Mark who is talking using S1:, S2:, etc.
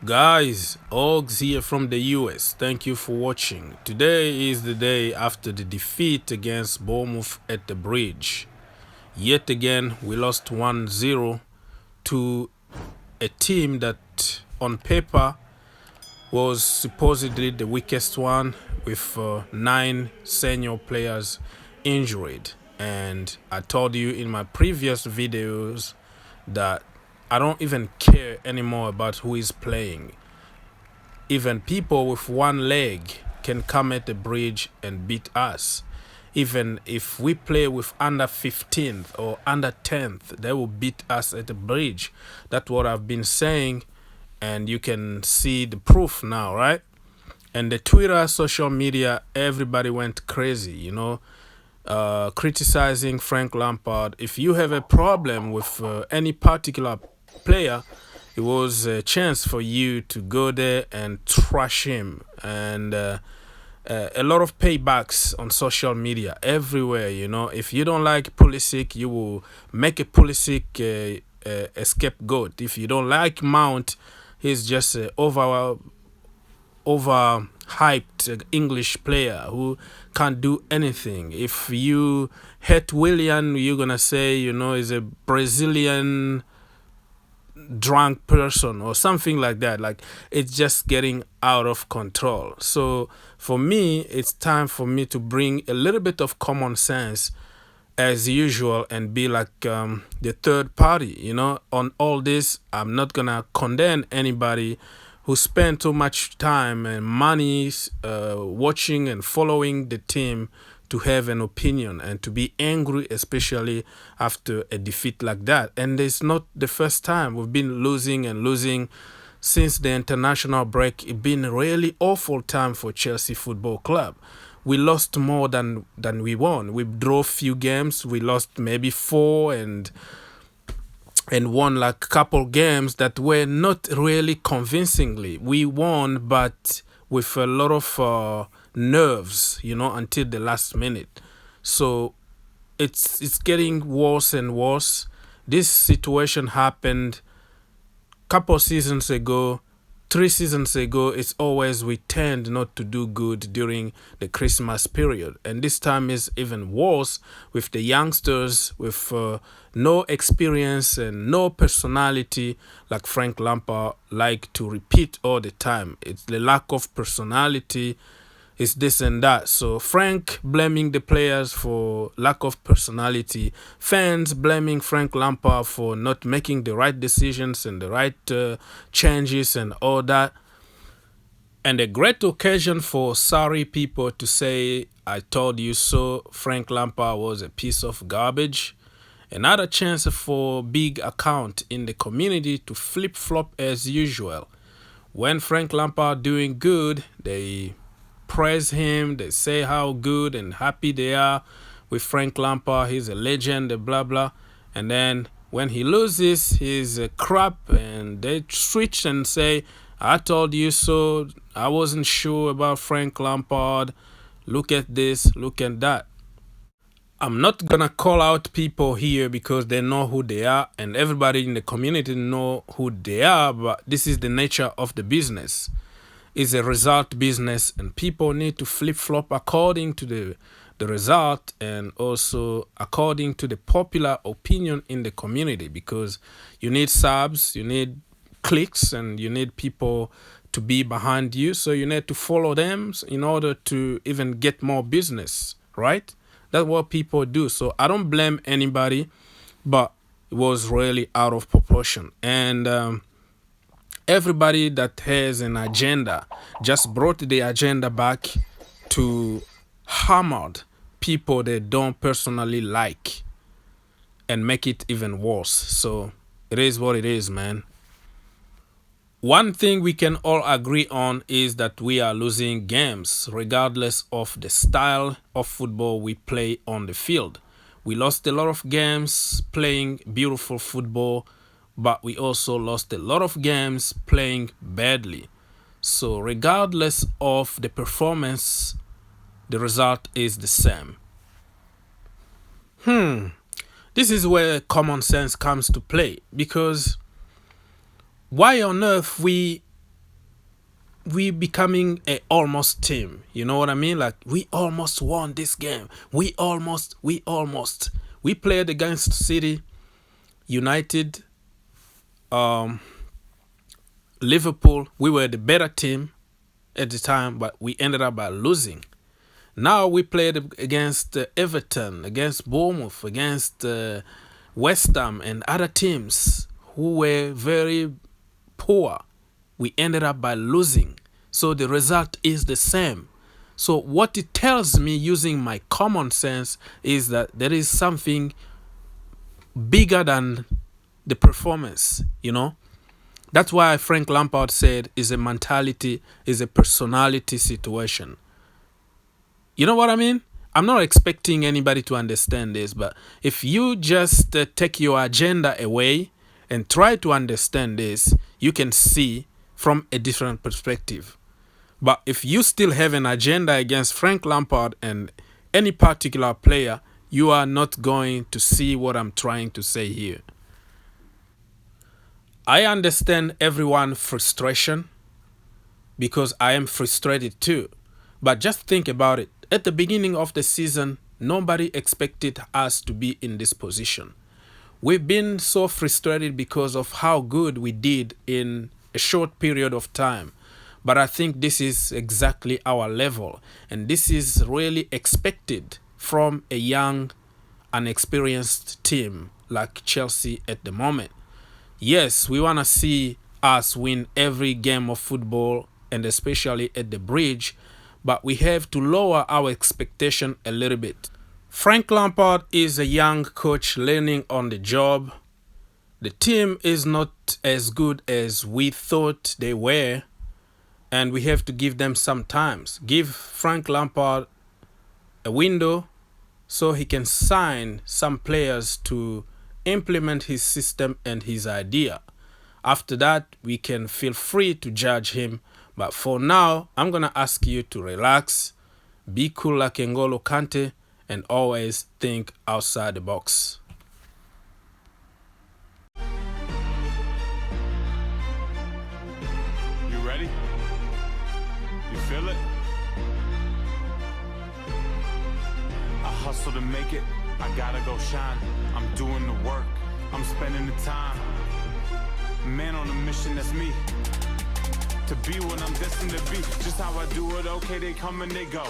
S1: Guys, Ogs here from the US. Thank you for watching. Today is the day after the defeat against Bournemouth at the bridge. Yet again, we lost 1-0 to a team that on paper was supposedly the weakest one, with 9 senior players injured. And I told you in my previous videos that I don't even care anymore about who is playing. Even people with one leg can come at the bridge and beat us. Even if we play with under 15th or under 10th, they will beat us at the bridge. That's what I've been saying, and you can see the proof now, right? And the Twitter, social media, everybody went crazy, criticizing Frank Lampard. If you have a problem with any particular player, it was a chance for you to go there and trash him. And a lot of paybacks on social media everywhere. If you don't like Pulisic, you will make a Pulisic a scapegoat. If you don't like Mount, he's just an overhyped English player who can't do anything. If you hate Willian, you're gonna say he's a Brazilian drunk person or something like that. Like, it's just getting out of control. So for me, it's time for me to bring a little bit of common sense as usual and be like the third party on all this. I'm not gonna condemn anybody who spend too much time and money watching and following the team to have an opinion and to be angry, especially after a defeat like that. And it's not the first time. We've been losing since the international break. It's been a really awful time for Chelsea Football Club. We lost more than we won. We drew few games. We lost maybe 4 and won like a couple games that were not really convincingly. We won, but with a lot of nerves, until the last minute. So it's getting worse and worse. This situation happened couple seasons ago, 3 seasons ago. It's always we tend not to do good during the Christmas period, and this time is even worse with the youngsters with no experience and no personality, like Frank Lampard like to repeat all the time. It's the lack of personality, it's this and that. So Frank blaming the players for lack of personality, fans blaming Frank Lampard for not making the right decisions and the right changes and all that. And a great occasion for sorry people to say, I told you so, Frank Lampard was a piece of garbage. Another chance for big account in the community to flip-flop as usual. When Frank Lampard doing good, they praise him, they say how good and happy they are with Frank Lampard, he's a legend, blah blah. And then when he loses, he's a crap, and they switch and say, I told you so, I wasn't sure about Frank Lampard, look at this, look at that. I'm not gonna call out people here because they know who they are and everybody in the community know who they are, but this is the nature of the business. It's a result business, and people need to flip-flop according to the result and also according to the popular opinion in the community, because you need subs, you need clicks, and you need people to be behind you, so you need to follow them in order to even get more business, right? That's what people do. So I don't blame anybody, but it was really out of proportion. And everybody that has an agenda just brought the agenda back to hammer people they don't personally like and make it even worse. So it is what it is, man. One thing we can all agree on is that we are losing games regardless of the style of football we play on the field. We lost a lot of games playing beautiful football, but we also lost a lot of games playing badly. So regardless of the performance, the result is the same. This is where common sense comes to play, because why on earth we we becoming a almost team. You know what I mean? Like, we almost won this game. We almost. We played against City, United, Liverpool. We were the better team at the time, but we ended up by losing. Now we played against Everton, against Bournemouth, against West Ham and other teams who were very poor. We ended up by losing. So the result is the same. So what it tells me, using my common sense, is that there is something bigger than the performance, you know. That's why Frank Lampard said is a mentality, is a personality situation. You know what I mean? I'm not expecting anybody to understand this, but if you just take your agenda away and try to understand this, you can see from a different perspective. But if you still have an agenda against Frank Lampard and any particular player, you are not going to see what I'm trying to say here. I understand everyone's frustration because I am frustrated too. But just think about it. At the beginning of the season, nobody expected us to be in this position. We've been so frustrated because of how good we did in a short period of time. But I think this is exactly our level. And this is really expected from a young, unexperienced team like Chelsea at the moment. Yes, we want to see us win every game of football, and especially at the Bridge, but we have to lower our expectation a little bit. Frank Lampard is a young coach learning on the job. The team is not as good as we thought they were, and we have to give them some time. Give Frank Lampard a window so he can sign some players to implement his system and his idea. After that, we can feel free to judge him. But for now, I'm going to ask you to relax, be cool like N'Golo Kante, and always think outside the box.
S2: You ready? You feel it? I hustle to make it. I gotta go shine. I'm doing the work. I'm spending the time. Man on a mission, that's me. To be what I'm destined to be. Just how I do it, okay, they come and they go.